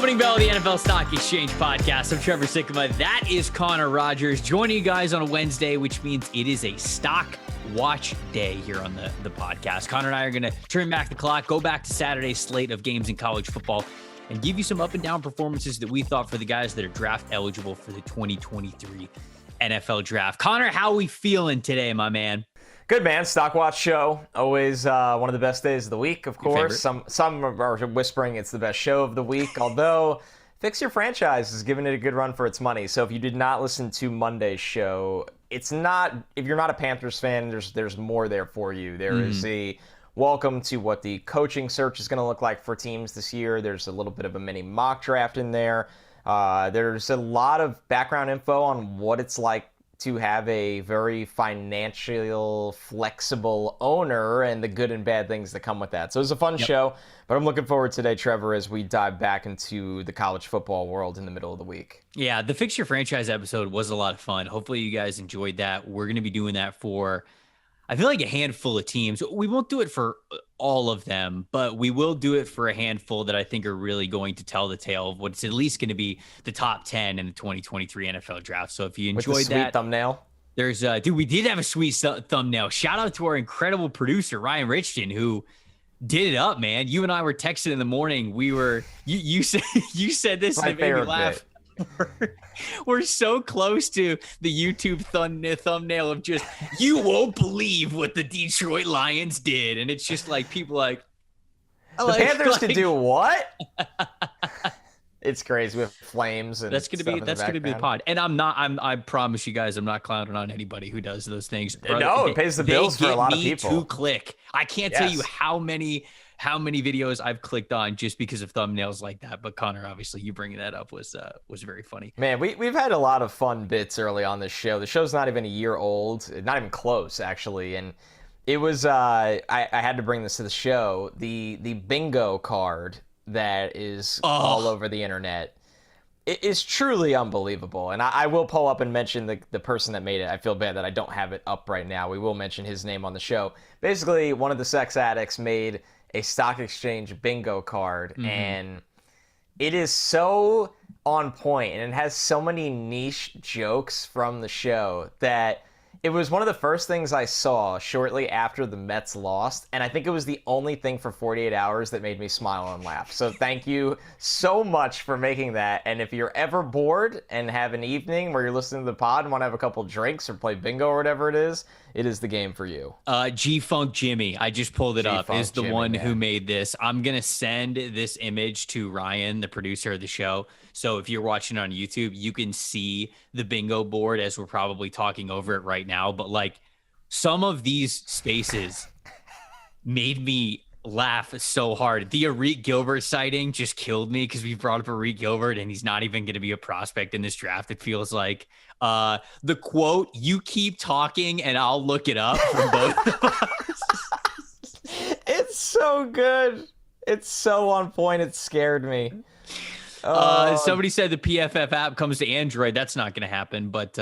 Opening bell of the NFL Stock Exchange podcast. I'm Trevor Sikkema. That is Connor Rogers joining you guys on a Wednesday, which means it is a stock watch day here on the podcast. Connor and I are going to turn back the clock, go back to Saturday's slate of games in college football, and give you some up and down performances that we thought for the guys that are draft eligible for the 2023 NFL draft. Connor, how are we feeling today, my man? Good, man. Stock Watch show. Always one of the best days of the week, of course. Some are whispering it's the best show of the week, although Fix Your Franchise is giving it a good run for its money. So if you did not listen to Monday's show, it's not, if you're not a Panthers fan, there's more there for you. There is a welcome to what the coaching search is going to look like for teams this year. There's a little bit of a mini mock draft in there. There's a lot of background info on what it's like to have a very financial, flexible owner and the good and bad things that come with that. So it was a fun show, but I'm looking forward today, Trevor, as we dive back into the college football world in the middle of the week. Yeah, the Fix Your Franchise episode was a lot of fun. Hopefully you guys enjoyed that. We're going to be doing that for, I feel like, a handful of teams. We won't do it for all of them, but we will do it for a handful that I think are really going to tell the tale of what's at least going to be the top 10 in the 2023 NFL draft. So if you enjoyed with the sweet thumbnail, there's dude, we did have a sweet thumbnail. Shout out to our incredible producer, Ryan Richton, who did it up, man. You and I were texting in the morning. We were, you said this and it made me laugh. We're so close to the YouTube thumbnail of just, you won't believe what the Detroit Lions did. And it's just like people like, the Panthers to do what? It's crazy with flames and that's gonna be the pod. And I promise you guys, I'm not clowning on anybody who does those things. No, it pays the bills for a lot of people. To click. I can't tell you how many videos I've clicked on just because of thumbnails like that. But Connor, obviously, you bringing that up was very funny. Man, we've had a lot of fun bits early on this show. The show's not even a year old, not even close, actually. And it was I had to bring this to the show. The bingo card that is all over the internet. It is truly unbelievable. And I will pull up and mention the person that made it. I feel bad that I don't have it up right now. We will mention his name on the show. Basically, one of the sex addicts made a stock exchange bingo card, and it is so on point, and it has so many niche jokes from the show that it was one of the first things I saw shortly after the Mets lost, and I think it was the only thing for 48 hours that made me smile and laugh. So thank you so much for making that, and if you're ever bored and have an evening where you're listening to the pod and want to have a couple drinks or play bingo or whatever it is the game for you. G-Funk Jimmy, I just pulled it up, is the one man who made this. I'm going to send this image to Ryan, the producer of the show. So if you're watching on YouTube, you can see the bingo board as we're probably talking over it right now. But like, some of these spaces made me laugh so hard. The Arik Gilbert sighting just killed me because we brought up Arik Gilbert and he's not even going to be a prospect in this draft. It feels like the quote, "You keep talking and I'll look it up," from both of us. It's so good. It's so on point. It scared me. Somebody said the PFF app comes to Android. That's not going to happen, but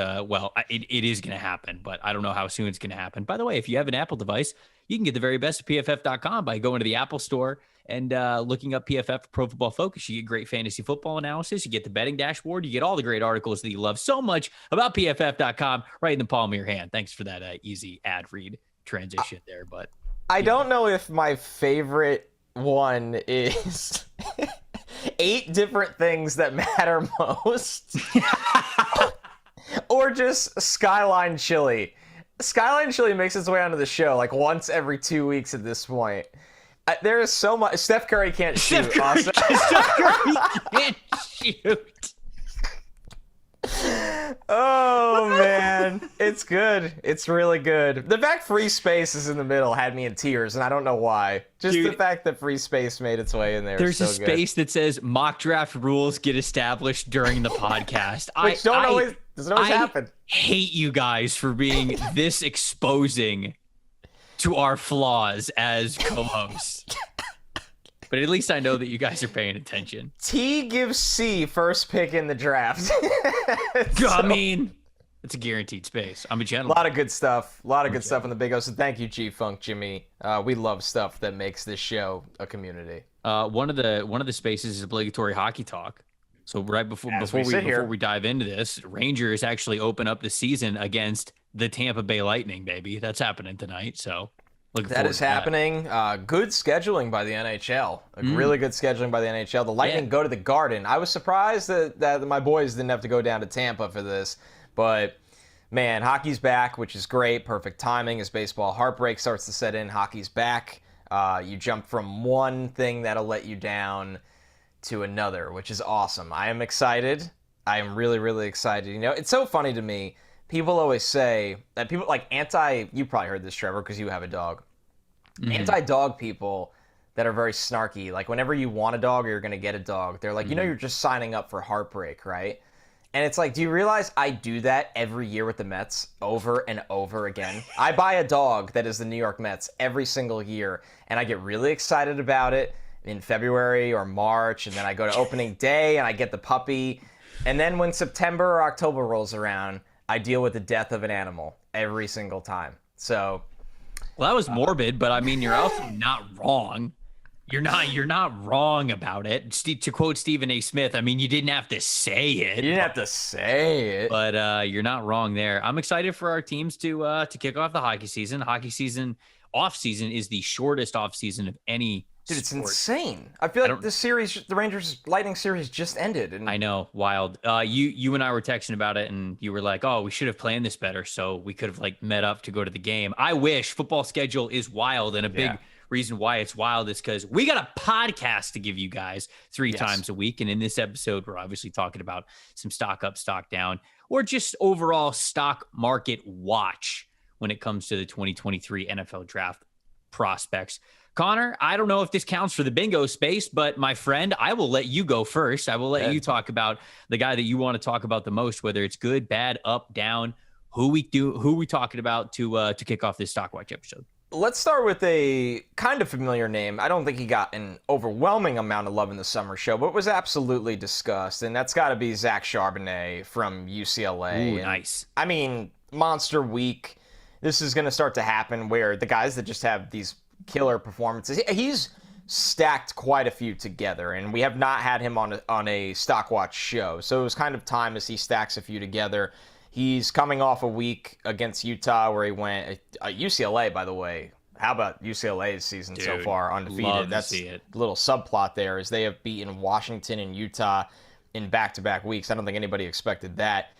it is going to happen, but I don't know how soon it's going to happen. By the way, if you have an Apple device, you can get the very best of PFF.com by going to the Apple Store and looking up PFF Pro Football Focus. You get great fantasy football analysis. You get the betting dashboard. You get all the great articles that you love so much about PFF.com right in the palm of your hand. Thanks for that easy ad read transition there. But I don't know if my favorite one is 8 different things that matter most or just Skyline Chili. Skyline Chili makes its way onto the show like once every 2 weeks at this point. There is so much. Steph Curry can't shoot. Steph Curry can't shoot. Oh, man. It's good. It's really good. The fact free space is in the middle had me in tears, and I don't know why. Just the fact that free space made its way in there. There's is a so space good. that says mock draft rules get established during the podcast. Which doesn't always happen. I hate you guys for being this exposing to our flaws as co-hosts. But at least I know that you guys are paying attention. T gives C first pick in the draft. I mean, it's a guaranteed space. I'm a gentleman. A lot of good stuff. A lot of good stuff in the Big O. So thank you, G-Funk Jimmy. We love stuff that makes this show a community. One of the spaces is obligatory hockey talk. So right before we dive into this, Rangers actually open up the season against the Tampa Bay Lightning, baby. That's happening tonight. So looking That forward is to that. happening. Good scheduling by the NHL. Really good scheduling by the NHL. The Lightning go to the Garden. I was surprised that my boys didn't have to go down to Tampa for this, but man, hockey's back, which is great. Perfect timing as baseball heartbreak starts to set in. Hockey's back. You jump from one thing that'll let you down to another, which is awesome. I am excited. I am really, really excited. You know, it's so funny to me. People always say that people like you probably heard this, Trevor, because you have a dog. Anti-dog people that are very snarky, like whenever you want a dog or you're going to get a dog, they're like, you're just signing up for heartbreak, right? And it's like, do you realize I do that every year with the Mets over and over again? I buy a dog that is the New York Mets every single year, and I get really excited about it in February or March, and then I go to opening day and I get the puppy. And then when September or October rolls around, I deal with the death of an animal every single time. So, well, that was morbid, but I mean, you're also not wrong. You're not wrong about it. To quote Stephen A. Smith, I mean, you didn't have to say it. You didn't have to say it. But you're not wrong there. I'm excited for our teams to kick off the hockey season. Hockey season, off season, is the shortest off season of any Dude, it's sport. insane. I feel like the Rangers Lightning series just ended. And I know, wild. You and I were texting about it, and you were like, "Oh, we should have planned this better, so we could have like met up to go to the game." I wish. Football schedule is wild, and a big reason why it's wild is because we got a podcast to give you guys three times a week, and in this episode, we're obviously talking about some stock up, stock down, or just overall stock market watch when it comes to the 2023 NFL Draft prospects. Connor, I don't know if this counts for the bingo space, but my friend, I will let you go first. I will let you talk about the guy that you want to talk about the most, whether it's good, bad, up, down, who we talking about to kick off this Stock Watch episode. Let's start with a kind of familiar name. I don't think he got an overwhelming amount of love in the summer show, but was absolutely discussed, and that's got to be Zach Charbonnet from UCLA. Ooh, nice. I mean, monster week. This is going to start to happen where the guys that just have these killer performances. He's stacked quite a few together, and we have not had him on a Stock Watch show, so it was kind of time as he stacks a few together. He's coming off a week against Utah where he went UCLA, by the way. How about UCLA's season so far, undefeated? That's a little subplot there, as they have beaten Washington and Utah in back-to-back weeks. I don't think anybody expected that.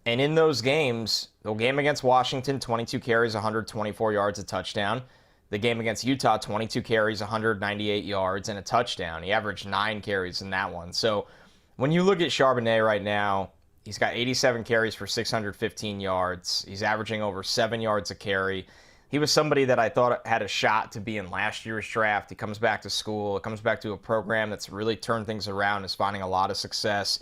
And in those games, the game against Washington, 22 carries, 124 yards, a touchdown. The game against Utah, 22 carries, 198 yards, and a touchdown. He averaged 9 carries in that one. So when you look at Charbonnet right now, he's got 87 carries for 615 yards. He's averaging over 7 yards a carry. He was somebody that I thought had a shot to be in last year's draft. He comes back to school. It comes back to a program that's really turned things around, is finding a lot of success.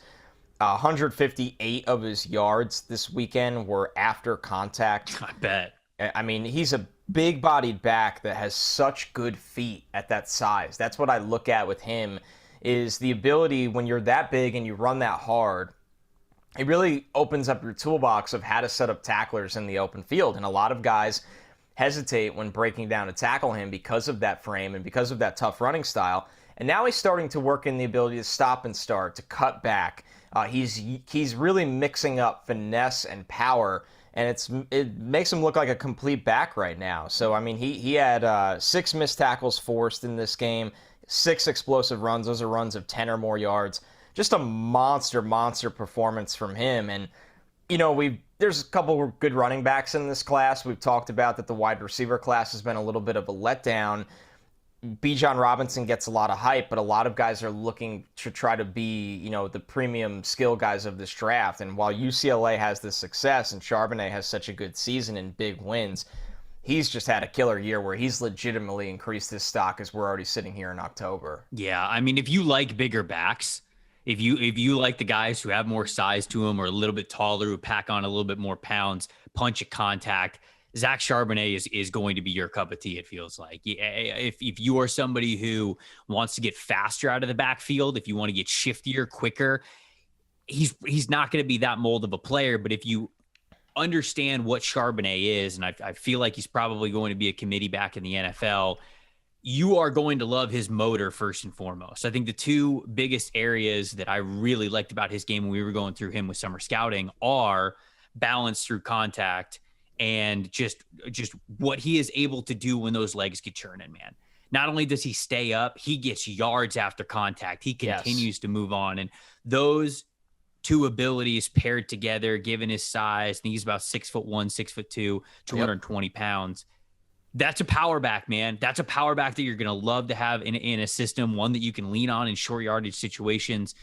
158 of his yards this weekend were after contact. I bet. I mean, he's a big-bodied back that has such good feet at that size. That's what I look at with him, is the ability when you're that big and you run that hard, it really opens up your toolbox of how to set up tacklers in the open field. And a lot of guys hesitate when breaking down to tackle him because of that frame and because of that tough running style. And now he's starting to work in the ability to stop and start, to cut back. He's really mixing up finesse and power, and it makes him look like a complete back right now. So, I mean, he had 6 missed tackles forced in this game, 6 explosive runs. Those are runs of 10 or more yards. Just a monster performance from him. And, you know, there's a couple of good running backs in this class. We've talked about that the wide receiver class has been a little bit of a letdown. Bijan Robinson gets a lot of hype, but a lot of guys are looking to try to be, you know, the premium skill guys of this draft. And while UCLA has this success and Charbonnet has such a good season and big wins, he's just had a killer year where he's legitimately increased his stock as we're already sitting here in October. Yeah, I mean, if you like bigger backs, if you like the guys who have more size to them or a little bit taller, who pack on a little bit more pounds, punch at contact, Zach Charbonnet is going to be your cup of tea, it feels like. If you are somebody who wants to get faster out of the backfield, if you want to get shiftier, quicker, he's not going to be that mold of a player. But if you understand what Charbonnet is, and I feel like he's probably going to be a committee back in the NFL, you are going to love his motor first and foremost. I think the two biggest areas that I really liked about his game when we were going through him with summer scouting are balance through contact and just what he is able to do when those legs get churning, man. Not only does he stay up, he gets yards after contact. He continues to move on. And those two abilities paired together, given his size, I think he's about 6'1", 6'2", 220 pounds. That's a power back, man. That's a power back that you're going to love to have in a system, one that you can lean on in short yardage situations.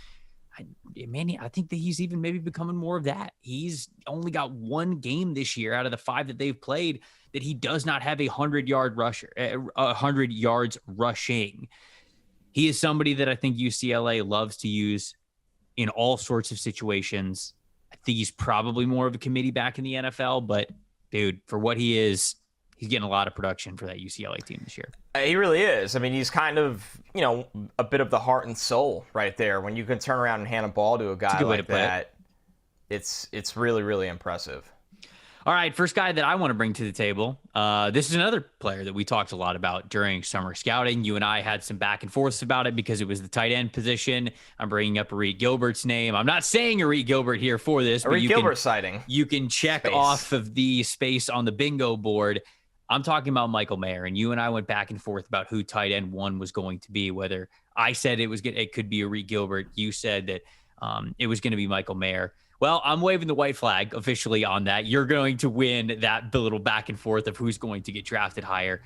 I think that he's even maybe becoming more of that. He's only got one game this year out of the 5 that they've played that he does not have 100 yards rushing. He is somebody that I think UCLA loves to use in all sorts of situations. I think he's probably more of a committee back in the NFL, but dude, for what he is, he's getting a lot of production for that UCLA team this year. He really is. I mean, he's kind of, a bit of the heart and soul right there. When you can turn around and hand a ball to a guy like that, it's really, really impressive. All right, first guy that I want to bring to the table. This is another player that we talked a lot about during summer scouting. You and I had some back and forths about it because it was the tight end position. I'm bringing up Arik Gilbert's name. I'm not saying Arik Gilbert here for this. Arik Gilbert sighting. You can check off of the space on the bingo board. I'm talking about Michael Mayer, and you and I went back and forth about who tight end 1 was going to be, whether I said it could be Arik Gilbert. You said that it was going to be Michael Mayer. Well, I'm waving the white flag officially on that. You're going to win that little back and forth of who's going to get drafted higher.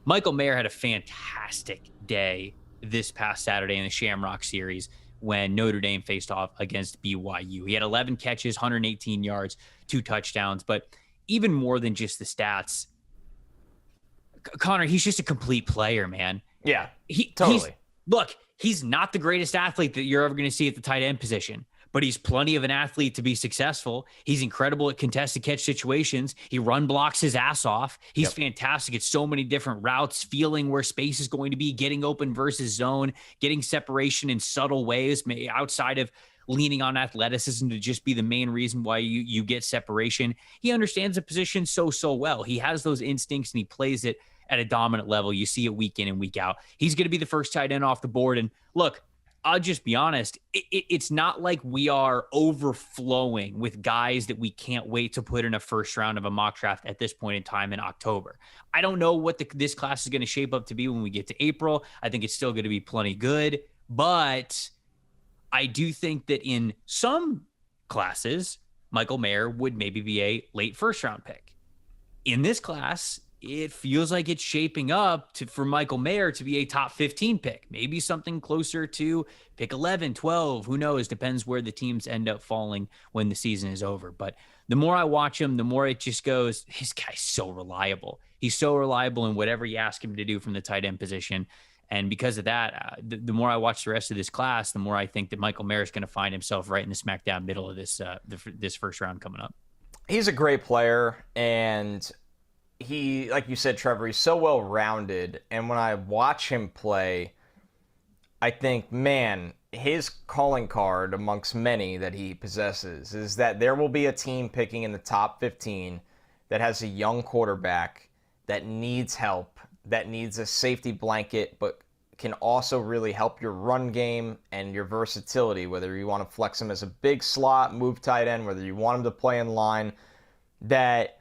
Michael Mayer had a fantastic day this past Saturday in the Shamrock Series when Notre Dame faced off against BYU. He had 11 catches, 118 yards, 2 touchdowns, but even more than just the stats, Connor, he's just a complete player, man. Yeah, totally. He's not the greatest athlete that you're ever going to see at the tight end position, but he's plenty of an athlete to be successful. He's incredible at contested catch situations. He run blocks his ass off. He's fantastic at so many different routes, feeling where space is going to be, getting open versus zone, getting separation in subtle ways outside of leaning on athleticism to just be the main reason why you get separation. He understands the position so well. He has those instincts and he plays it at a dominant level. You see it week in and week out. He's going to be the first tight end off the board. And look, I'll just be honest. It's not like we are overflowing with guys that we can't wait to put in a first round of a mock draft at this point in time in October. I don't know what this class is going to shape up to be when we get to April. I think it's still going to be plenty good, but I do think that in some classes, Michael Mayer would maybe be a late first round pick. In this class, it feels like it's shaping up for Michael Mayer to be a top 15 pick, maybe something closer to pick 11, 12, who knows, depends where the teams end up falling when the season is over. But the more I watch him, the more it just goes, this guy's so reliable. He's so reliable in whatever you ask him to do from the tight end position. And because of that, the more I watch the rest of this class, the more I think that Michael Mayer is going to find himself right in the smack-down middle of this first round coming up. He's a great player, and he, like you said, Trevor, he's so well-rounded. And when I watch him play, I think, man, his calling card amongst many that he possesses is that there will be a team picking in the top 15 that has a young quarterback that needs help, that needs a safety blanket, but can also really help your run game and your versatility, whether you want to flex him as a big slot, move tight end, whether you want him to play in line, that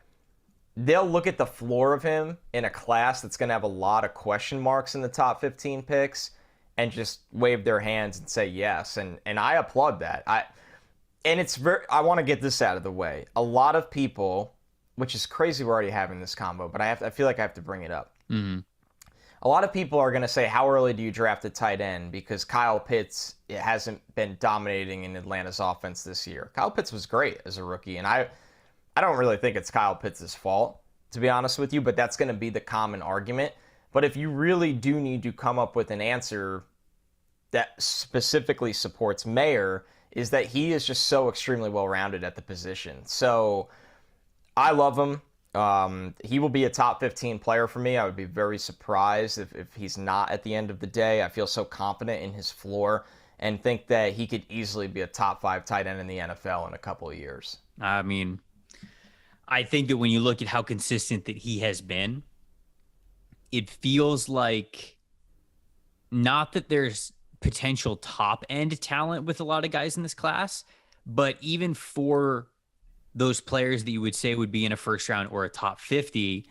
they'll look at the floor of him in a class that's going to have a lot of question marks in the top 15 picks and just wave their hands and say yes. And I applaud that. I want to get this out of the way. A lot of people, which is crazy we're already having this combo, but I feel like I have to bring it up. Mm-hmm. A lot of people are going to say, how early do you draft a tight end? Because Kyle Pitts hasn't been dominating in Atlanta's offense this year. Kyle Pitts was great as a rookie, and I don't really think it's Kyle Pitts' fault, to be honest with you, but that's going to be the common argument. But if you really do need to come up with an answer that specifically supports Mayer, is that he is just so extremely well-rounded at the position. So I love him. He will be a top 15 player for me. I would be very surprised if he's not at the end of the day. I feel so confident in his floor and think that he could easily be a top 5 tight end in the NFL in a couple of years. I mean, I think that when you look at how consistent that he has been, it feels like not that there's potential top end talent with a lot of guys in this class, but even for those players that you would say would be in a first round or a top 50,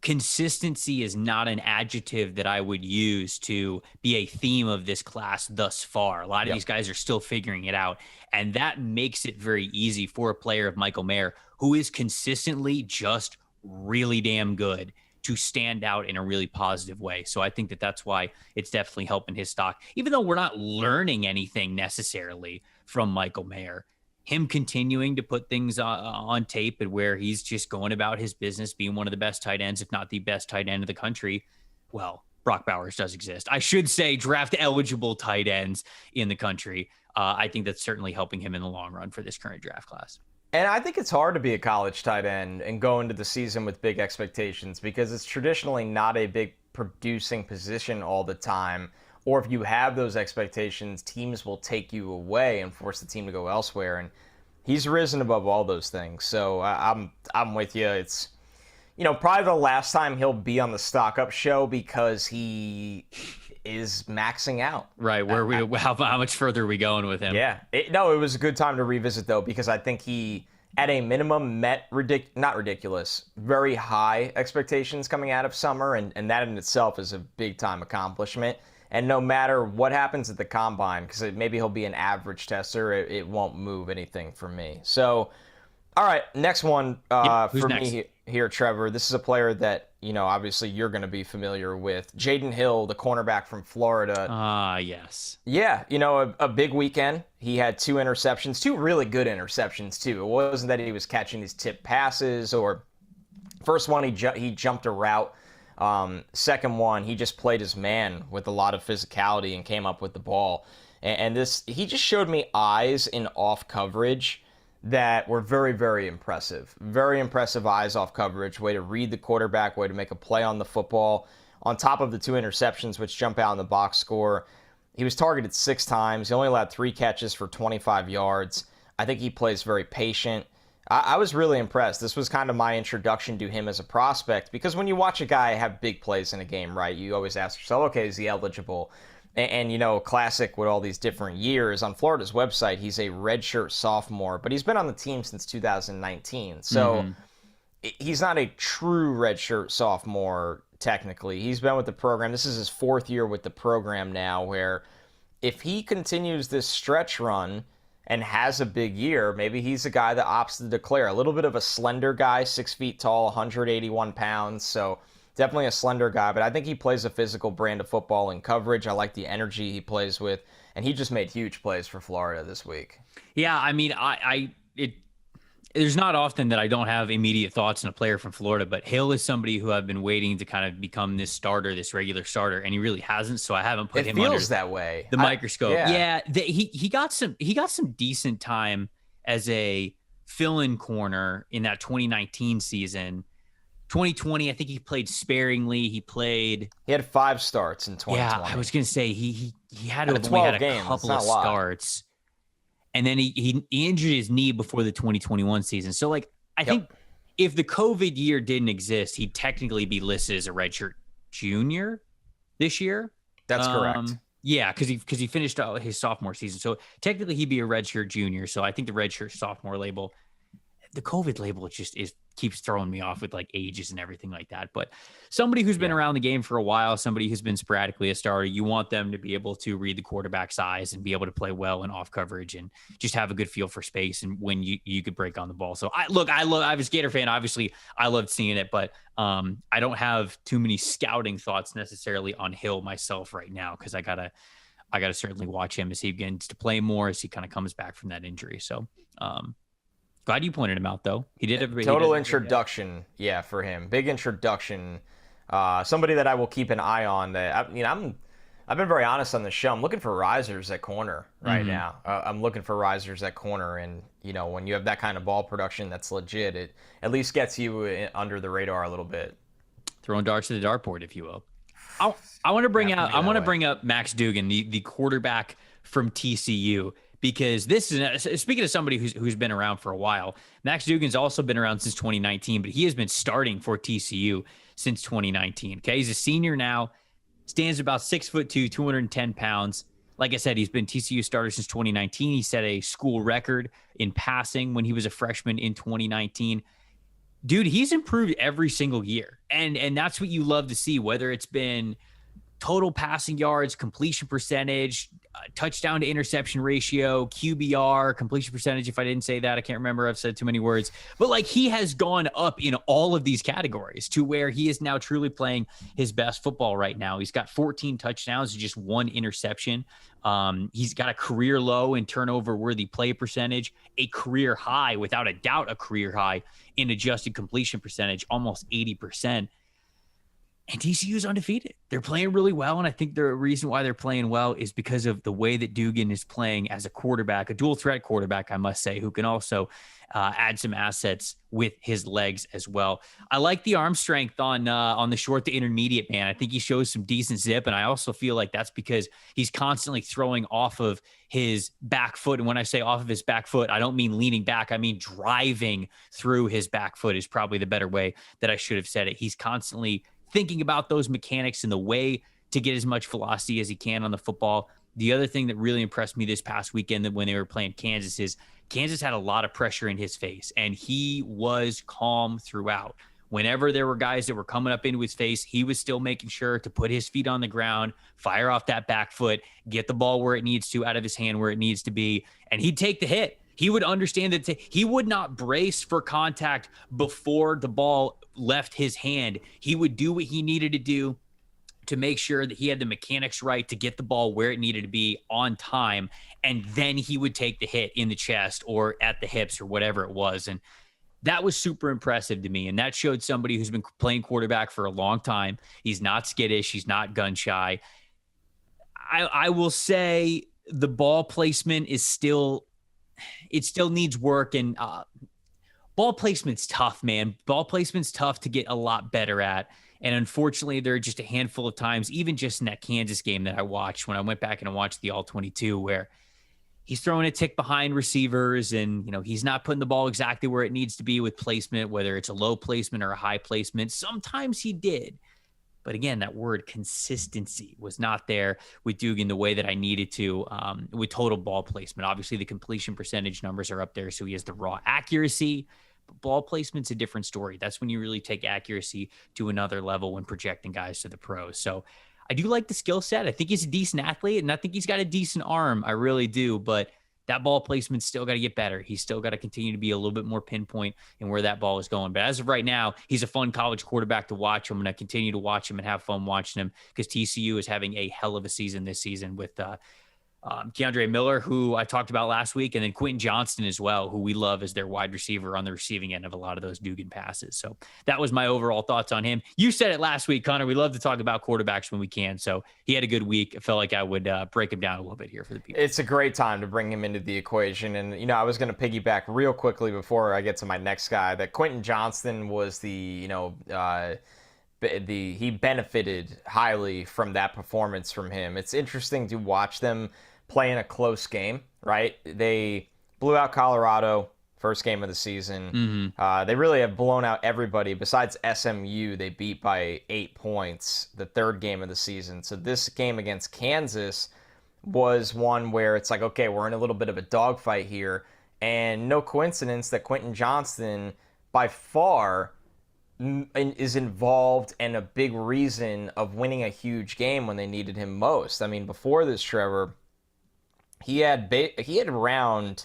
consistency is not an adjective that I would use to be a theme of this class thus far. A lot of these guys are still figuring it out. And that makes it very easy for a player of Michael Mayer, who is consistently just really damn good, to stand out in a really positive way. So I think that that's why it's definitely helping his stock, even though we're not learning anything necessarily from Michael Mayer. Him continuing to put things on tape and where he's just going about his business, being one of the best tight ends, if not the best tight end of the country. Well, Brock Bowers does exist. I should say draft eligible tight ends in the country. I think that's certainly helping him in the long run for this current draft class. And I think it's hard to be a college tight end and go into the season with big expectations because it's traditionally not a big producing position all the time. Or if you have those expectations, teams will take you away and force the team to go elsewhere. And he's risen above all those things. So I'm with you. It's, probably the last time he'll be on the Stock Up show because he is maxing out. Right. How much further are we going with him? Yeah. It was a good time to revisit, though, because I think he, at a minimum, met not ridiculous, very high expectations coming out of summer. And that in itself is a big-time accomplishment. And no matter what happens at the combine, because maybe he'll be an average tester, it won't move anything for me. So, all right, next one for next? Me here, Trevor. This is a player that, obviously you're going to be familiar with. Jayden Hill, the cornerback from Florida. Yes. Yeah, a big weekend. He had 2 interceptions, 2 really good interceptions, too. It wasn't that he was catching these tip passes or first one he jumped a route. Second one, he just played his man with a lot of physicality and came up with the ball. And he just showed me eyes in off coverage that were very, very impressive. Very impressive eyes off coverage, way to read the quarterback, way to make a play on the football. On top of the 2 interceptions, which jump out in the box score, he was targeted 6 times. He only allowed 3 catches for 25 yards. I think he plays very patient. I was really impressed. This was kind of my introduction to him as a prospect because when you watch a guy have big plays in a game, right, you always ask yourself, okay, is he eligible? And classic with all these different years, on Florida's website, he's a redshirt sophomore, but he's been on the team since 2019. So he's not a true redshirt sophomore, technically. He's been with the program. This is his 4th year with the program now, where if he continues this stretch run and has a big year, maybe he's a guy that opts to declare. A little bit of a slender guy, 6 feet tall, 181 pounds, so definitely a slender guy, but I think he plays a physical brand of football in coverage. I like the energy he plays with, and he just made huge plays for Florida this week. Yeah, I mean, there's not often that I don't have immediate thoughts on a player from Florida, but Hill is somebody who I've been waiting to kind of become this regular starter, and he really hasn't. So I haven't put him under that way. The microscope. He got some decent time as a fill-in corner in that 2019 season. 2020, I think he played sparingly. He had 5 starts in 2020. Yeah, I was gonna say he had to have only had a couple of starts. And then he injured his knee before the 2021 season. So, I think if the COVID year didn't exist, he'd technically be listed as a redshirt junior this year. That's correct. Yeah, because he finished his sophomore season. So, technically, he'd be a redshirt junior. So, I think the redshirt sophomore label, the COVID label, keeps throwing me off with ages and everything like that. But somebody who's been around the game for a while, somebody who's been sporadically a starter, you want them to be able to read the quarterback's eyes and be able to play well in off coverage and just have a good feel for space and when you could break on the ball. So I'm a Gator fan. Obviously I loved seeing it, but I don't have too many scouting thoughts necessarily on Hill myself right now. Cause I gotta certainly watch him as he begins to play more, as he kind of comes back from that injury. So, glad you pointed him out, though. He did a total introduction, for him. Big introduction. Somebody that I will keep an eye on. I've been very honest on the show. I'm looking for risers at corner right now. I'm looking for risers at corner, and when you have that kind of ball production that's legit, it at least gets you under the radar a little bit. Throwing darts to the dartboard, if you will. I want to bring up Max Duggan, the quarterback from TCU, because this is, speaking of somebody who's been around for a while, Max Duggan's also been around since 2019, but he has been starting for TCU since 2019. Okay. He's a senior now, stands about 6'2", 210 pounds. Like I said, he's been TCU starter since 2019. He set a school record in passing when he was a freshman in 2019. Dude, he's improved every single year. And that's what you love to see, whether it's been total passing yards, completion percentage, touchdown to interception ratio, QBR, completion percentage. If I didn't say that, I can't remember. I've said too many words. But like, he has gone up in all of these categories to where he is now truly playing his best football right now. He's got 14 touchdowns, just 1 interception. He's got a career low in turnover worthy play percentage, a career high, without a doubt, a career high in adjusted completion percentage, almost 80%. And TCU is undefeated. They're playing really well, and I think the reason why they're playing well is because of the way that Duggan is playing as a quarterback, a dual-threat quarterback, I must say, who can also add some assets with his legs as well. I like the arm strength on the short to intermediate man. I think he shows some decent zip, and I also feel like that's because he's constantly throwing off of his back foot. And when I say off of his back foot, I don't mean leaning back. I mean driving through his back foot is probably the better way that I should have said it. He's constantly thinking about those mechanics and the way to get as much velocity as he can on the football. The other thing that really impressed me this past weekend that when they were playing Kansas is Kansas had a lot of pressure in his face, and he was calm throughout. Whenever there were guys that were coming up into his face, he was still making sure to put his feet on the ground, fire off that back foot, get the ball where it needs to, out of his hand where it needs to be, and he'd take the hit. He would understand that he would not brace for contact before the ball left his hand. He would do what he needed to do to make sure that he had the mechanics right to get the ball where it needed to be on time. And then he would take the hit in the chest or at the hips or whatever it was. And that was super impressive to me. And that showed somebody who's been playing quarterback for a long time. He's not skittish. He's not gun shy. I will say the ball placement is still needs work, and ball placement's tough, man. Ball placement's tough to get a lot better at. And unfortunately, there are just a handful of times, even just in that Kansas game that I watched, when I went back and I watched the All-22, where he's throwing a tick behind receivers and, he's not putting the ball exactly where it needs to be with placement, whether it's a low placement or a high placement. Sometimes he did. But again, that word consistency was not there with Duggan the way that I needed to with total ball placement. Obviously, the completion percentage numbers are up there, so he has the raw accuracy. But ball placement's a different story. That's when you really take accuracy to another level when projecting guys to the pros. So I do like the skill set. I think he's a decent athlete, and I think he's got a decent arm. I really do. But that ball placement's still got to get better. He's still got to continue to be a little bit more pinpoint in where that ball is going. But as of right now, he's a fun college quarterback to watch. I'm going to continue to watch him and have fun watching him because TCU is having a hell of a season this season with Keandre Miller, who I talked about last week, and then Quentin Johnston as well, who we love as their wide receiver on the receiving end of a lot of those Duggan passes. So that was my overall thoughts on him. You said it last week, Connor. We love to talk about quarterbacks when we can. So he had a good week. I felt like I would break him down a little bit here for the people. It's a great time to bring him into the equation. And, I was going to piggyback real quickly before I get to my next guy, that Quentin Johnston was he benefited highly from that performance from him. It's interesting to watch them play in a close game, right? They blew out Colorado first game of the season. Mm-hmm. They really have blown out everybody besides SMU. They beat by 8 points the third game of the season. So this game against Kansas was one where it's like, okay, we're in a little bit of a dogfight here. And no coincidence that Quentin Johnston by far is involved and a big reason of winning a huge game when they needed him most. I mean, before this, Trevor, he had around,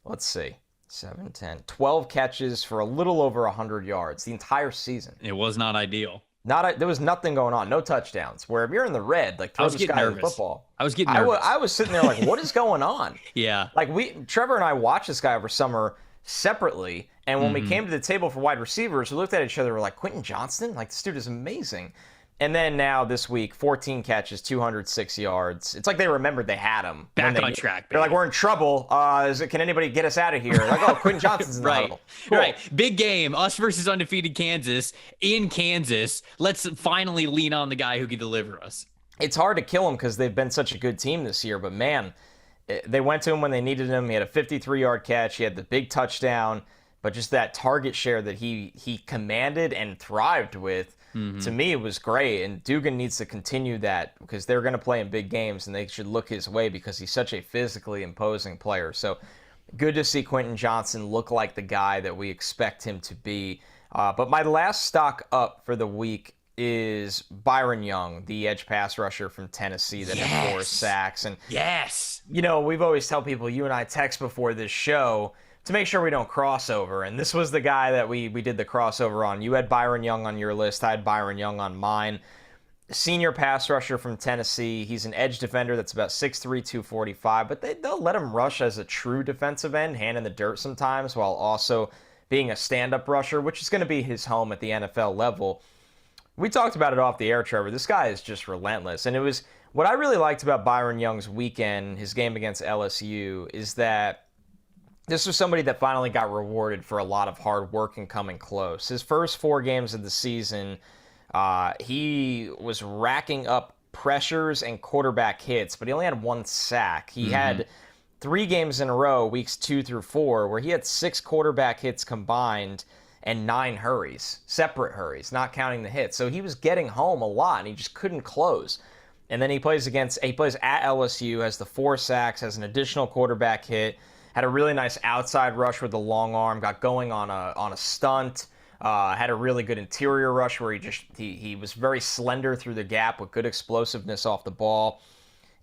let's see, 7, 10, 12 catches for a little over 100 yards the entire season. It was not ideal. There was nothing going on, no touchdowns. Where if you're in the red, like throw this guy the football. I was getting nervous. I was sitting there like, what is going on? Yeah. Like Trevor and I watched this guy over summer separately, and when we came to the table for wide receivers, we looked at each other, we're like, Quentin Johnston? Like, this dude is amazing. And then now this week, 14 catches, 206 yards. It's like they remembered they had him. Back on track, baby. They're like, we're in trouble. Can anybody get us out of here? Like, oh, Quentin Johnston's in the huddle. Cool. Right. Big game. Us versus undefeated Kansas in Kansas. Let's finally lean on the guy who can deliver us. It's hard to kill them because they've been such a good team this year. But, man, They went to him when they needed him. He had a 53-yard catch. He had the big touchdown, but just that target share that he commanded and thrived with, to me, it was great. And Duggan needs to continue that because they're going to play in big games, and they should look his way because he's such a physically imposing player. So good to see Quentin Johnson look like the guy that we expect him to be. But my last stock up for the week is Byron Young, the edge pass rusher from Tennessee that had 4 sacks. And we've always tell people, you and I text before this show to make sure we don't cross over. And this was the guy that we did the crossover on. You had Byron Young on your list. I had Byron Young on mine. Senior pass rusher from Tennessee. He's an edge defender that's about 6'3", 245, but they'll let him rush as a true defensive end, hand in the dirt sometimes, while also being a stand-up rusher, which is going to be his home at the NFL level. We talked about it off the air, Trevor. This guy is just relentless. And it was what I really liked about Byron Young's weekend, his game against LSU, is that this was somebody that finally got rewarded for a lot of hard work and coming close. His first 4 games of the season, he was racking up pressures and quarterback hits, but he only had 1 sack. He had 3 games in a row, weeks 2 through 4, where he had 6 quarterback hits combined and 9 hurries, separate hurries, not counting the hits. So he was getting home a lot, and he just couldn't close. And then he plays at LSU, has the 4 sacks, has an additional quarterback hit, had a really nice outside rush with the long arm, got going on a stunt, had a really good interior rush where he was very slender through the gap with good explosiveness off the ball.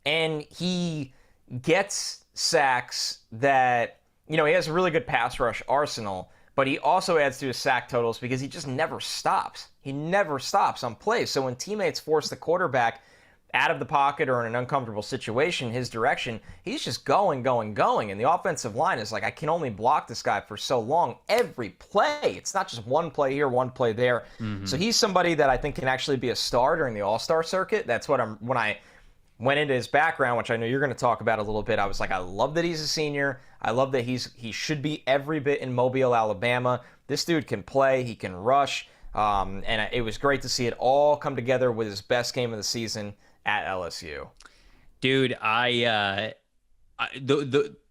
And he gets sacks that, he has a really good pass rush arsenal, but he also adds to his sack totals because he just never stops. He never stops on plays. So when teammates force the quarterback out of the pocket or in an uncomfortable situation, his direction, he's just going. And the offensive line is like, I can only block this guy for so long every play. It's not just one play here, one play there. So he's somebody that I think can actually be a star during the All-Star circuit. That's what when I went into his background, which I know you're going to talk about a little bit, I was like, I love that he's a senior. I love that he should be every bit in Mobile, Alabama. This dude can play. He can rush. And it was great to see it all come together with his best game of the season at LSU. Dude, the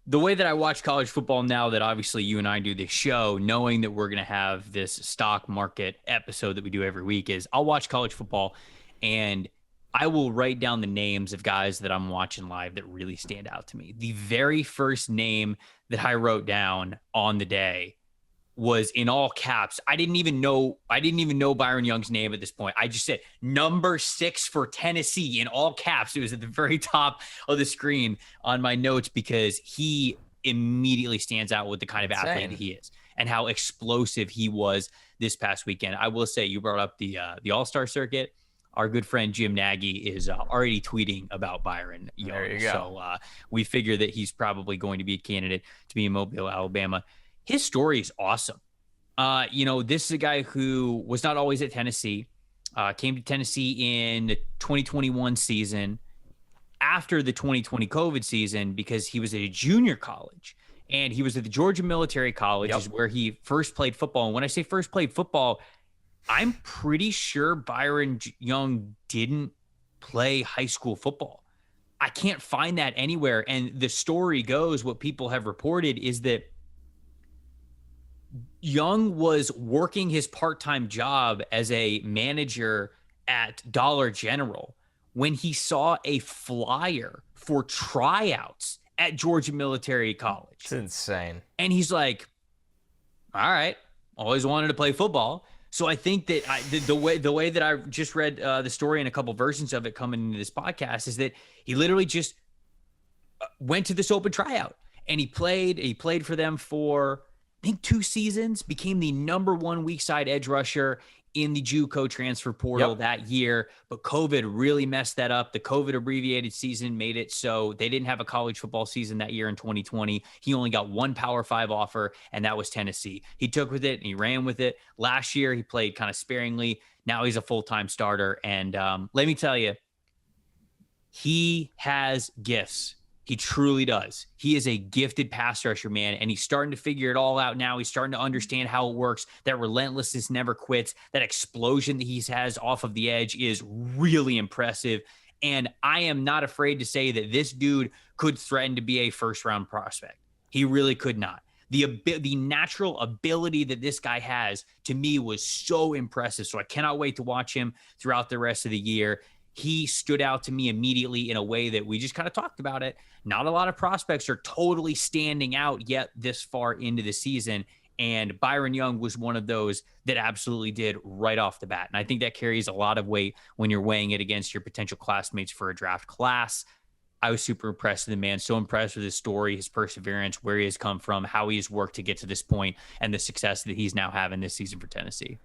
way that I watch college football now that obviously you and I do this show, knowing that we're going to have this stock market episode that we do every week, is I'll watch college football and I will write down the names of guys that I'm watching live that really stand out to me. The very first name that I wrote down on the day was in all caps. I didn't even know Byron Young's name at this point. I just said number 6 for Tennessee in all caps. It was at the very top of the screen on my notes because he immediately stands out with the kind of athlete that he is and how explosive he was this past weekend. I will say, you brought up the All-Star circuit. Our good friend Jim Nagy is already tweeting about Byron Young. There you go. So we figure that he's probably going to be a candidate to be in Mobile, Alabama. His story is awesome. This is a guy who was not always at Tennessee, came to Tennessee in the 2021 season after the 2020 COVID season because he was at a junior college. And he was at the Georgia Military College, is where he first played football. And when I say first played football, I'm pretty sure Byron Young didn't play high school football. I can't find that anywhere. And the story goes, what people have reported is that Young was working his part-time job as a manager at Dollar General when he saw a flyer for tryouts at Georgia Military College. It's insane. And he's like, all right, always wanted to play football. So I think that the way that I just read the story and a couple versions of it coming into this podcast is that he literally just went to this open tryout and he played for them for, I think, 2 seasons, became the number 1 weak side edge rusher in the JUCO transfer portal that year. But COVID really messed that up. The COVID abbreviated season made it so they didn't have a college football season that year in 2020. He only got 1 Power 5 offer, and that was Tennessee. He took with it and he ran with it. Last year, he played kind of sparingly. Now he's a full-time starter. And let me tell you, he has gifts. He truly does. He is a gifted pass rusher, man, and he's starting to figure it all out now. He's starting to understand how it works. That relentlessness never quits. That explosion that he has off of the edge is really impressive. And I am not afraid to say that this dude could threaten to be a first-round prospect. He really could not. The natural ability that this guy has, to me, was so impressive. So I cannot wait to watch him throughout the rest of the year. He stood out to me immediately in a way that we just kind of talked about it. Not a lot of prospects are totally standing out yet this far into the season. And Byron Young was one of those that absolutely did right off the bat. And I think that carries a lot of weight when you're weighing it against your potential classmates for a draft class. I was super impressed with the man, so impressed with his story, his perseverance, where he has come from, how he has worked to get to this point, and the success that he's now having this season for Tennessee.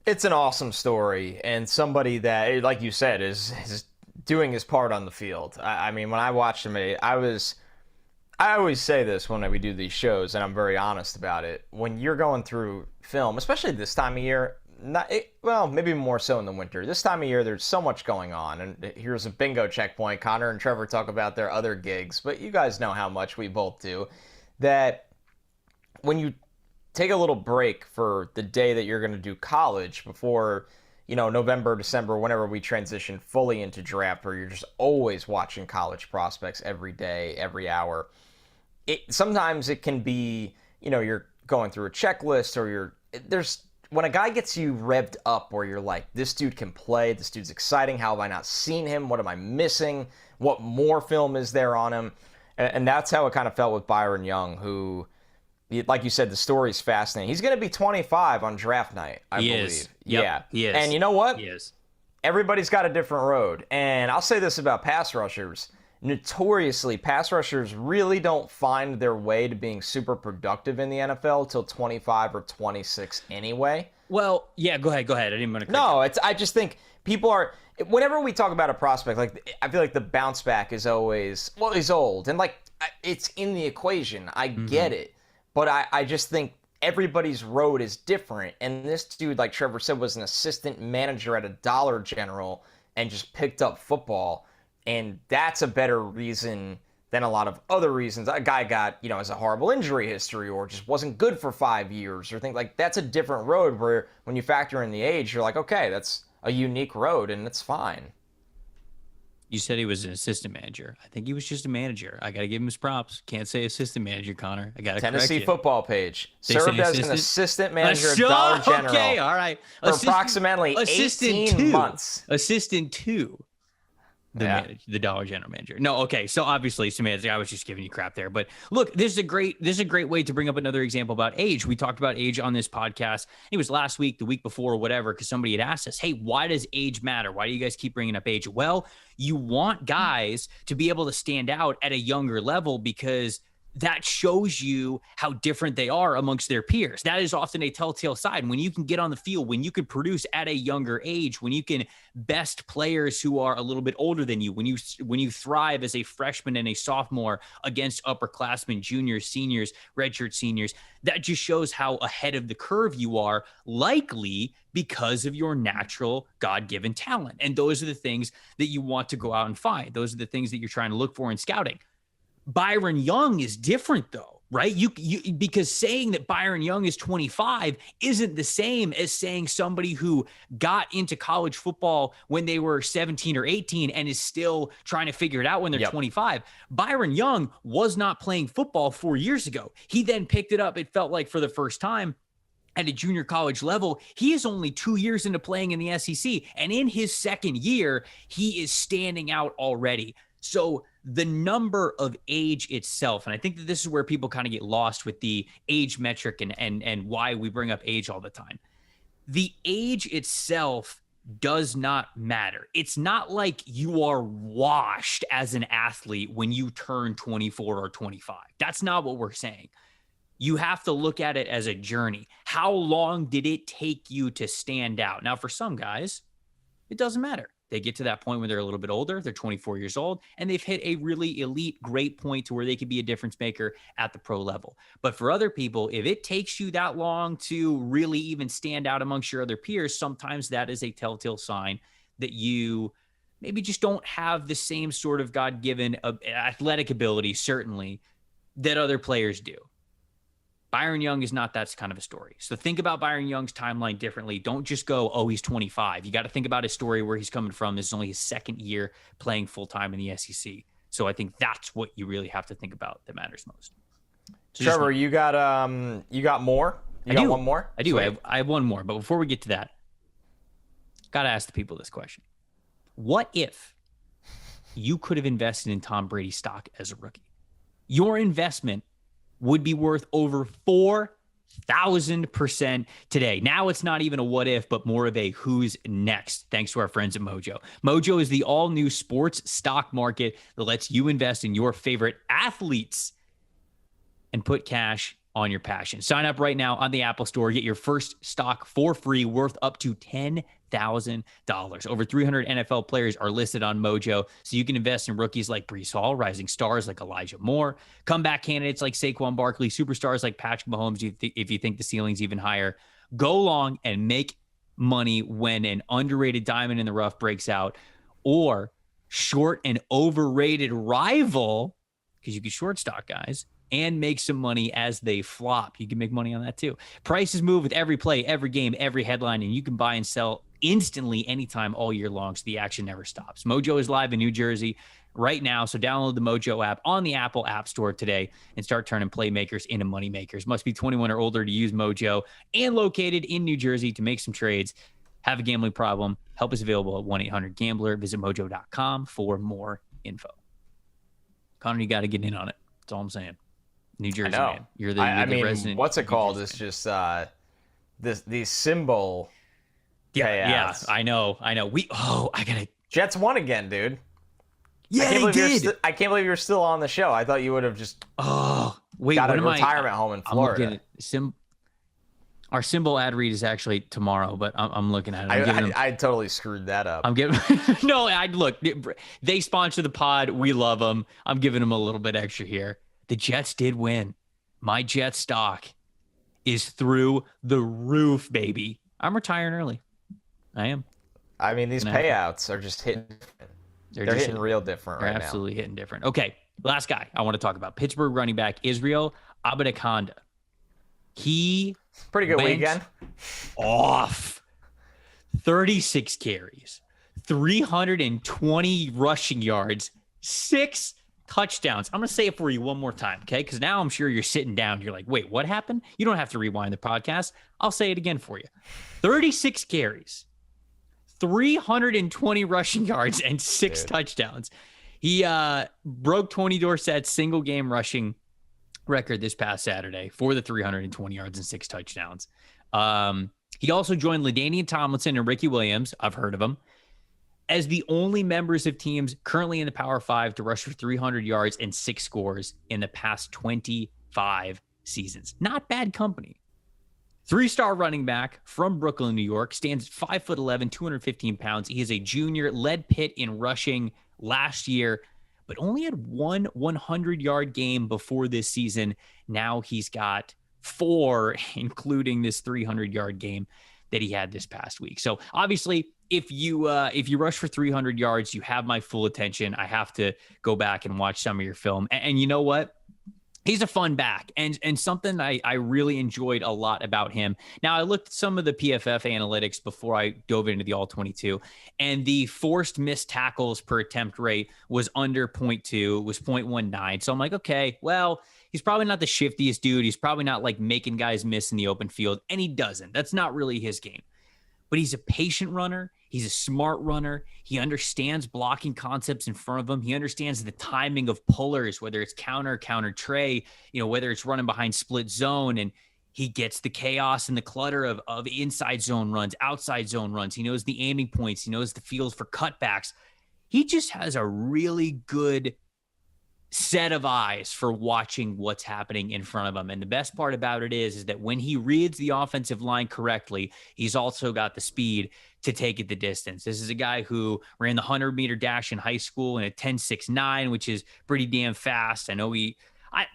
It's an awesome story, and somebody that, like you said, is doing his part on the field. I mean, when I watched him, I always say this when we do these shows, and I'm very honest about it. When you're going through film, especially this time of year, maybe more so in the winter. This time of year, there's so much going on. And here's a bingo checkpoint. Connor and Trevor talk about their other gigs, but you guys know how much we both do. That when you take a little break for the day that you're going to do college before, November, December, whenever we transition fully into draft, where you're just always watching college prospects every day, every hour. Sometimes it can be, you're going through a checklist, or when a guy gets you revved up where you're like, this dude can play, this dude's exciting, how have I not seen him? What am I missing? What more film is there on him? And that's how it kind of felt with Byron Young, who, like you said, the story's fascinating. He's going to be 25 on draft night, I believe. Is. Yep, yeah. He is. And you know what? He is. Everybody's got a different road. And I'll say this about pass rushers. Notoriously, pass rushers really don't find their way to being super productive in the NFL till 25 or 26 anyway. Well, yeah, go ahead. I didn't want to. No, I just think people are. Whenever we talk about a prospect, like, I feel like the bounce back is always, well, he's old, and like, it's in the equation. I get it, but I just think everybody's road is different. And this dude, like Trevor said, was an assistant manager at a Dollar General and just picked up football. And that's a better reason than a lot of other reasons. A guy got, has a horrible injury history, or just wasn't good for 5 years, or things like that's a different road, where when you factor in the age, you're like, okay, that's a unique road, and it's fine. You said he was an assistant manager. I think he was just a manager. I got to give him his props. Can't say assistant manager, Connor. I got to correct you. Tennessee football page. Served as an assistant manager at Dollar General. Okay, all right. For approximately 18 months. Assistant to the Dollar General manager. No, okay. So obviously, semantics. I was just giving you crap there. But look, this is a great way to bring up another example about age. We talked about age on this podcast. It was last week, the week before, whatever, because somebody had asked us, hey, why does age matter? Why do you guys keep bringing up age? Well, you want guys to be able to stand out at a younger level, because that shows you how different they are amongst their peers. That is often a telltale sign. When you can get on the field, when you can produce at a younger age, when you can best players who are a little bit older than you, when you thrive as a freshman and a sophomore against upperclassmen, juniors, seniors, redshirt seniors, that just shows how ahead of the curve you are, likely because of your natural God-given talent. And those are the things that you want to go out and find. Those are the things that you're trying to look for in scouting. Byron Young is different, though, right? You because saying that Byron Young is 25 isn't the same as saying somebody who got into college football when they were 17 or 18 and is still trying to figure it out when they're 25. Byron Young was not playing football 4 years ago. He then picked it up, it felt like, for the first time at a junior college level. He is only 2 years into playing in the SEC, and in his second year, he is standing out already. So the number of age itself, and I think that this is where people kind of get lost with the age metric and why we bring up age all the time. The age itself does not matter. It's not like you are washed as an athlete when you turn 24 or 25. That's not what we're saying. You have to look at it as a journey. How long did it take you to stand out? Now, for some guys, it doesn't matter. They get to that point when they're a little bit older, they're 24 years old, and they've hit a really elite, great point to where they could be a difference maker at the pro level. But for other people, if it takes you that long to really even stand out amongst your other peers, sometimes that is a telltale sign that you maybe just don't have the same sort of God-given athletic ability, certainly, that other players do. Byron Young is not that kind of a story. So think about Byron Young's timeline differently. Don't just go, oh, he's 25. You got to think about his story, where he's coming from. This is only his second year playing full-time in the SEC. So I think that's what you really have to think about that matters most. So Trevor, you got more? You got one more? I do. I have one more. But before we get to that, got to ask the people this question. What if you could have invested in Tom Brady stock as a rookie? Your investment would be worth over 4,000% today. Now it's not even a what if, but more of a who's next, thanks to our friends at Mojo. Mojo is the all-new sports stock market that lets you invest in your favorite athletes and put cash on your passion. Sign up right now on the Apple Store. Get your first stock for free, worth up to $10,000. Over 300 NFL players are listed on Mojo, so you can invest in rookies like Breece Hall, rising stars like Elijah Moore, comeback candidates like Saquon Barkley, superstars like Patrick Mahomes if you think the ceiling's even higher. Go long and make money when an underrated diamond in the rough breaks out, or short an overrated rival, because you can short stock, guys, and make some money as they flop. You can make money on that too. Prices move with every play, every game, every headline, and you can buy and sell instantly anytime all year long, so the action never stops. Mojo is live in New Jersey right now, so download the Mojo app on the Apple App Store today and start turning playmakers into money makers. Must be 21 or older to use Mojo, and located in New Jersey to make some trades. Have a gambling problem? Help is available at 1-800-GAMBLER. Visit mojo.com for more info. Connor, you got to get in on it. That's all I'm saying. New Jersey man. You're the resident. What's it called? It's just the symbol. Yeah, I know. I gotta. Jets won again, dude. Yeah, they did. I can't believe you're still on the show. I thought you would have just got a retirement home in Florida. Our symbol ad read is actually tomorrow, but I'm looking at it. I totally screwed that up. I'm giving look. They sponsor the pod. We love them. I'm giving them a little bit extra here. The Jets did win. My Jets stock is through the roof, baby. I'm retiring early. I am. I mean, these payouts are just hitting different. They're hitting real different right now. They're absolutely hitting different. Okay, last guy I want to talk about. Pittsburgh running back Israel Abanikanda. He pretty good weekend. Off. 36 carries, 320 rushing yards, 6 touchdowns. I'm going to say it for you one more time, okay? Because now I'm sure you're sitting down. You're like, wait, what happened? You don't have to rewind the podcast. I'll say it again for you. 36 carries, 320 rushing yards, and 6 touchdowns. He broke Tony Dorsett's single game rushing record this past Saturday for the 320 yards and 6 touchdowns. He also joined LaDainian Tomlinson and Ricky Williams, I've heard of him, as the only members of teams currently in the Power 5 to rush for 300 yards and 6 scores in the past 25 seasons. Not bad company. 3-star running back from Brooklyn, New York, stands at 5'11", 215 pounds. He is a junior, led Pitt in rushing last year, but only had one 100-yard game before this season. Now he's got 4, including this 300-yard game that he had this past week. So obviously, if you rush for 300 yards, you have my full attention. I have to go back and watch some of your film. And you know what? He's a fun back and something I really enjoyed a lot about him. Now, I looked at some of the PFF analytics before I dove into the All-22, and the forced missed tackles per attempt rate was under 0.2, was 0.19. So I'm like, okay, well, he's probably not the shiftiest dude. He's probably not like making guys miss in the open field, and he doesn't. That's not really his game. But he's a patient runner. He's a smart runner. He understands blocking concepts in front of him. He understands the timing of pullers, whether it's counter tray, whether it's running behind split zone. And he gets the chaos and the clutter of inside zone runs, outside zone runs. He knows the aiming points. He knows the fields for cutbacks. He just has a really good set of eyes for watching what's happening in front of him. And the best part about it is that when he reads the offensive line correctly, he's also got the speed to take it the distance. This is a guy who ran the 100-meter dash in high school in a 10.69, which is pretty damn fast. I know I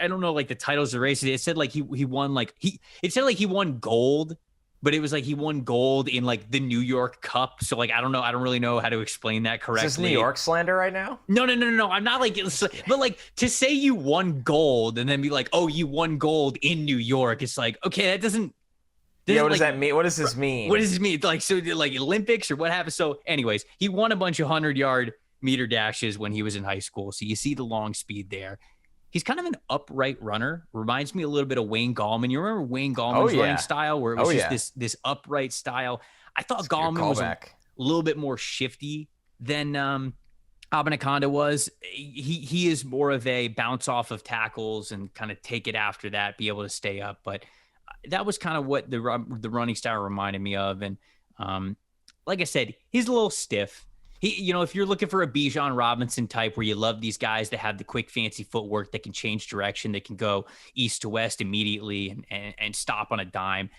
don't know like the titles of the race. It said like he won it said like he won gold, but it was like he won gold in like the New York Cup. So like I don't know. I don't really know how to explain that correctly. Is this New York slander right now? No. I'm not like, but like to say you won gold and then be like, oh, you won gold in New York. It's like, okay, that doesn't. What does that mean? What does this mean? What does this mean? Like, so like Olympics or what happened? So anyways, he won a bunch of 100-yard meter dashes when he was in high school. So you see the long speed there. He's kind of an upright runner. Reminds me a little bit of Wayne Gallman. You remember Wayne Gallman's running style where it was just this upright style? I thought Gallman was a little bit more shifty than Abanikanda was. He is more of a bounce off of tackles and kind of take it after that, be able to stay up. But that was kind of what the running style reminded me of. And like I said, he's a little stiff. If you're looking for a Bijan Robinson type where you love these guys that have the quick, fancy footwork that can change direction, that can go east to west immediately and stop on a dime,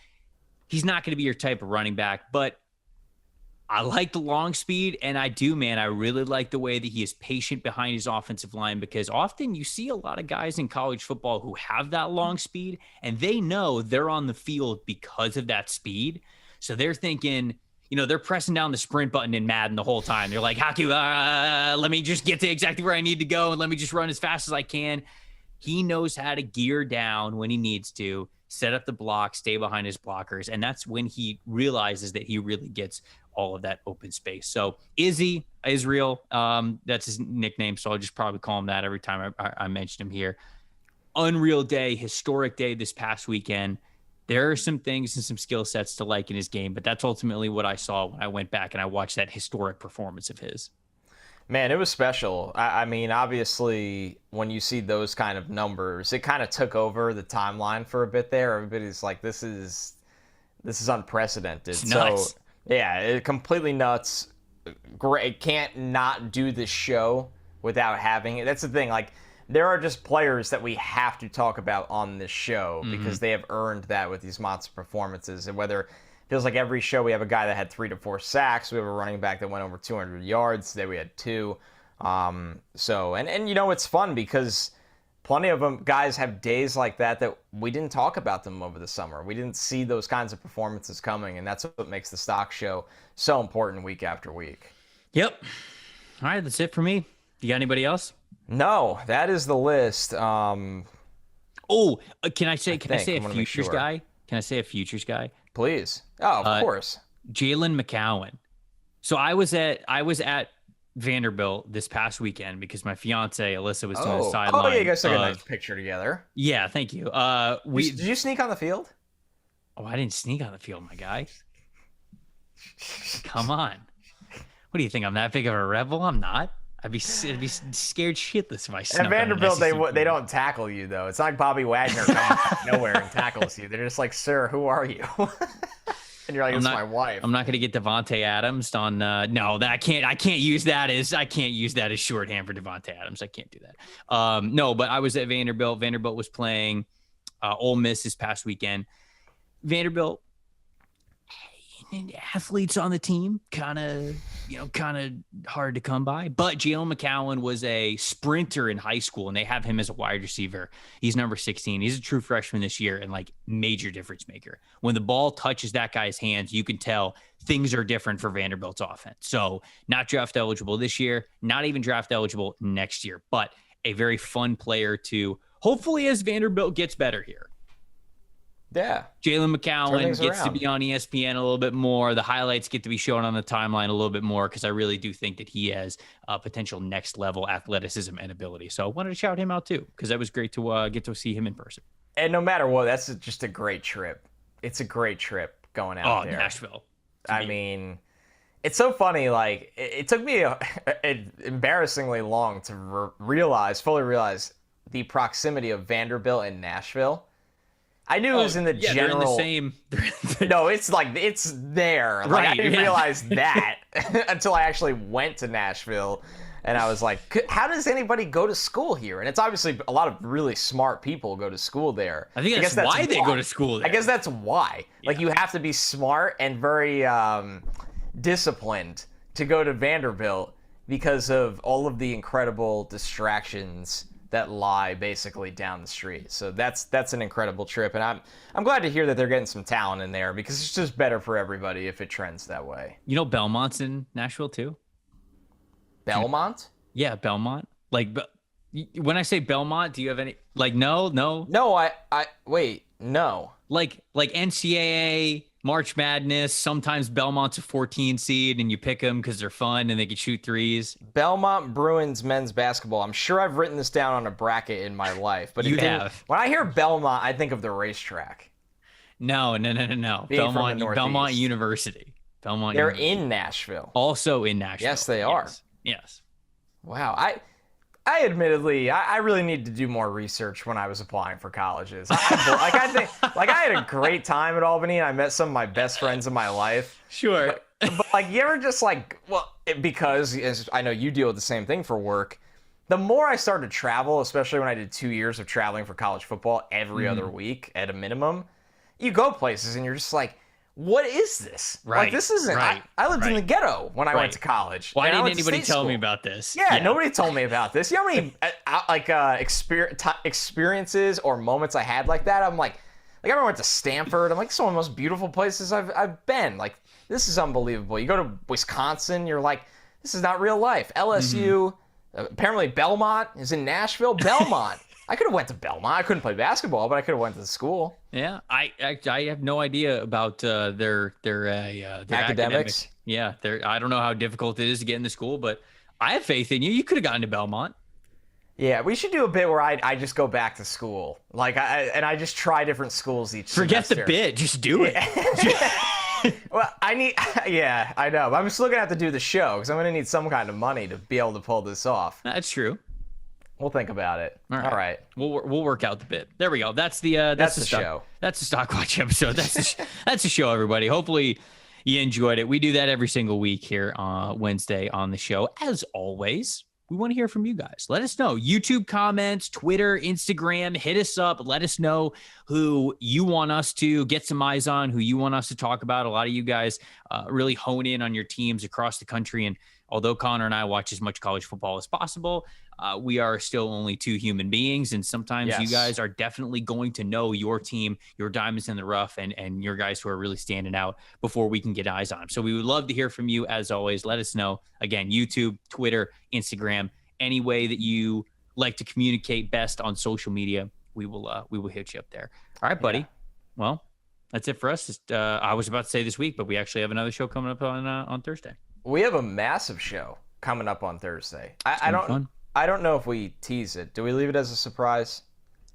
he's not going to be your type of running back. But I like the long speed, and I really like the way that he is patient behind his offensive line, because often you see a lot of guys in college football who have that long speed, and they know they're on the field because of that speed. So they're thinking, they're pressing down the sprint button in Madden the whole time. They're like, Haku, let me just get to exactly where I need to go, and let me just run as fast as I can. He knows how to gear down when he needs to, set up the block, stay behind his blockers, and that's when he realizes that he really gets all of that open space. So Israel, that's his nickname, so I'll just probably call him that every time I mention him here. Unreal day, historic day this past weekend. There are some things and some skill sets to like in his game, but that's ultimately what I saw when I went back and I watched that historic performance of his. Man, it was special. I mean, obviously, when you see those kind of numbers, it kind of took over the timeline for a bit there. Everybody's like, this is unprecedented. It's nuts. So, yeah, completely nuts. Great. Can't not do this show without having it. That's the thing. Like, there are just players that we have to talk about on this show because they have earned that with these monster performances. And whether it feels like every show we have a guy that had 3 to 4 sacks, we have a running back that went over 200 yards. Today we had 2. It's fun because plenty of them guys have days like that we didn't talk about them over the summer. We didn't see those kinds of performances coming, and that's what makes the stock show so important week after week. Yep. All right, that's it for me. You got anybody else? No, that is the list. Can I say a futures guy? Can I say a futures guy? Please. Oh, of course. Jayden McGowan. So I was at Vanderbilt this past weekend because my fiance Alyssa was doing the sideline. Oh, yeah, you guys took a nice picture together. Yeah, thank you. Did you sneak on the field? Oh, I didn't sneak on the field, my guy. Come on. What do you think? I'm that big of a rebel? I'm not. I'd be scared shitless if I snuck. At Vanderbilt, they don't tackle you though. It's not like Bobby Wagner comes out of nowhere and tackles you. They're just like, "Sir, who are you?" And you're like, "It's my wife." I'm not going to get Devontae Adams on. No, that I can't use that as shorthand for Devontae Adams. I can't do that. No, but I was at Vanderbilt. Vanderbilt was playing Ole Miss this past weekend. Vanderbilt athletes on the team, kind of hard to come by. But Jayden McGowan was a sprinter in high school, and they have him as a wide receiver. He's number 16. He's a true freshman this year and major difference maker. When the ball touches that guy's hands, you can tell things are different for Vanderbilt's offense. So not draft eligible this year, not even draft eligible next year, but a very fun player to hopefully as Vanderbilt gets better here. Yeah. Jayden McGowan gets to be on ESPN a little bit more. The highlights get to be shown on the timeline a little bit more because I really do think that he has potential next level athleticism and ability. So I wanted to shout him out too because that was great to get to see him in person. And no matter what, that's just a great trip. It's a great trip going out there. Nashville. I mean, it's so funny. Like it took me embarrassingly long to fully realize the proximity of Vanderbilt and Nashville. I knew it was in the general. They're in the same. No, it's there. Right, I didn't realize that until I actually went to Nashville, and I was like, "How does anybody go to school here?" And it's obviously a lot of really smart people go to school there. I think that's why they go to school there. I guess that's why. Yeah. Like you have to be smart and very disciplined to go to Vanderbilt because of all of the incredible distractions that lie basically down the street. So that's an incredible trip, and I'm glad to hear that they're getting some talent in there because it's just better for everybody if it trends that way. You know Belmont's in Nashville too? Belmont? Yeah, Belmont. Like when I say Belmont, do you have any no? No, I wait, no. Like NCAA March Madness. Sometimes Belmont's a 14 seed and you pick them because they're fun and they can shoot threes. Belmont Bruins men's basketball. I'm sure I've written this down on a bracket in my life, but You have. when I hear Belmont, I think of the racetrack. No. Being from the Belmont Northeast. University. Belmont They're University. in Nashville. Also in Nashville. Yes, they are. Yes. Wow. I admittedly, I really need to do more research when I was applying for colleges. I had a great time at Albany, and I met some of my best friends in my life. Sure. But like, you ever just like, well, because as I know you deal with the same thing for work. The more I started to travel, especially when I did 2 years of traveling for college football every other week at a minimum, you go places and you're just like, what is this? Right. Like, this isn't. Right. I lived in the ghetto when I went Right. to college. Why and I didn't went to anybody state tell school. me about this? Yeah, nobody told me about this. You know how many experiences or moments I had like that? I'm like I remember went to Stanford. I'm like, it's one of the most beautiful places I've been. Like, this is unbelievable. You go to Wisconsin, you're like, this is not real life. LSU, apparently Belmont is in Nashville. Belmont. I could have went to Belmont. I couldn't play basketball, but I could have went to the school. Yeah, I have no idea about their academics. Yeah, I don't know how difficult it is to get into school, but I have faith in you. You could have gotten to Belmont. Yeah, we should do a bit where I just go back to school, like I just try different schools each Forget semester. the bit, just do it. Well, yeah, I know. I'm still gonna have to do the show because I'm gonna need some kind of money to be able to pull this off. That's true. We'll think about it. All right. We'll work out the bit. There we go. That's the show. That's the Stock Watch episode. That's the show, everybody. Hopefully you enjoyed it. We do that every single week here on Wednesday on the show. As always, we want to hear from you guys. Let us know. YouTube comments, Twitter, Instagram, hit us up. Let us know who you want us to get some eyes on, who you want us to talk about. A lot of you guys really hone in on your teams across the country. And although Connor and I watch as much college football as possible, we are still only two human beings. And sometimes you guys are definitely going to know your team, your diamonds in the rough, and your guys who are really standing out before we can get eyes on them. So we would love to hear from you. As always, let us know. Again, YouTube, Twitter, Instagram, any way that you like to communicate best on social media, we will hit you up there. All right, buddy. Yeah. Well, that's it for us. I was about to say this week, but we actually have another show coming up on Thursday. We have a massive show coming up on Thursday. I don't know if we tease it. Do we leave it as a surprise?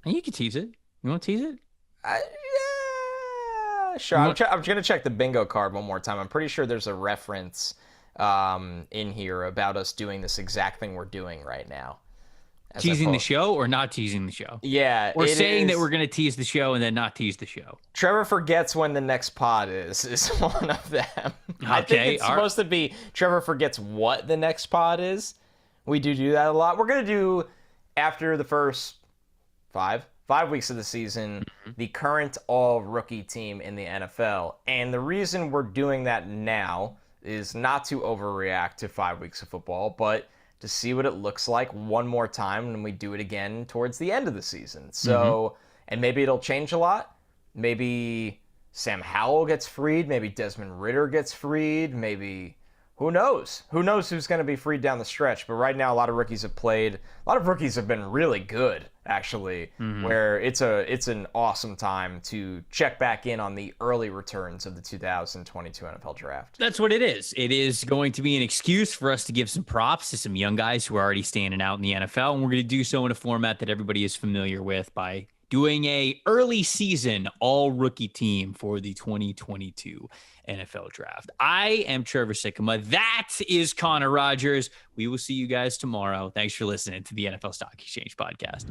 You can tease it. You want to tease it? Yeah, sure. I'm going to check the bingo card one more time. I'm pretty sure there's a reference in here about us doing this exact thing we're doing right now. Teasing the show or not teasing the show? Yeah. We're saying that we're going to tease the show and then not tease the show. Trevor forgets when the next pod is one of them. Okay, I think it's supposed to be Trevor forgets what the next pod is. We do that a lot. We're going to do, after the first five weeks of the season, the current all-rookie team in the NFL. And the reason we're doing that now is not to overreact to 5 weeks of football, but to see what it looks like one more time when we do it again towards the end of the season. So, and maybe it'll change a lot. Maybe Sam Howell gets freed. Maybe Desmond Ridder gets freed. Maybe, who knows? Who knows who's going to be freed down the stretch? But right now, a lot of rookies have played. A lot of rookies have been really good, actually, where it's an awesome time to check back in on the early returns of the 2022 NFL Draft. That's what it is. It is going to be an excuse for us to give some props to some young guys who are already standing out in the NFL, and we're going to do so in a format that everybody is familiar with by doing a early season all-rookie team for the 2022 NFL Draft. I am Trevor Sikkema. That is Connor Rogers. We will see you guys tomorrow. Thanks for listening to the NFL Stock Exchange Podcast.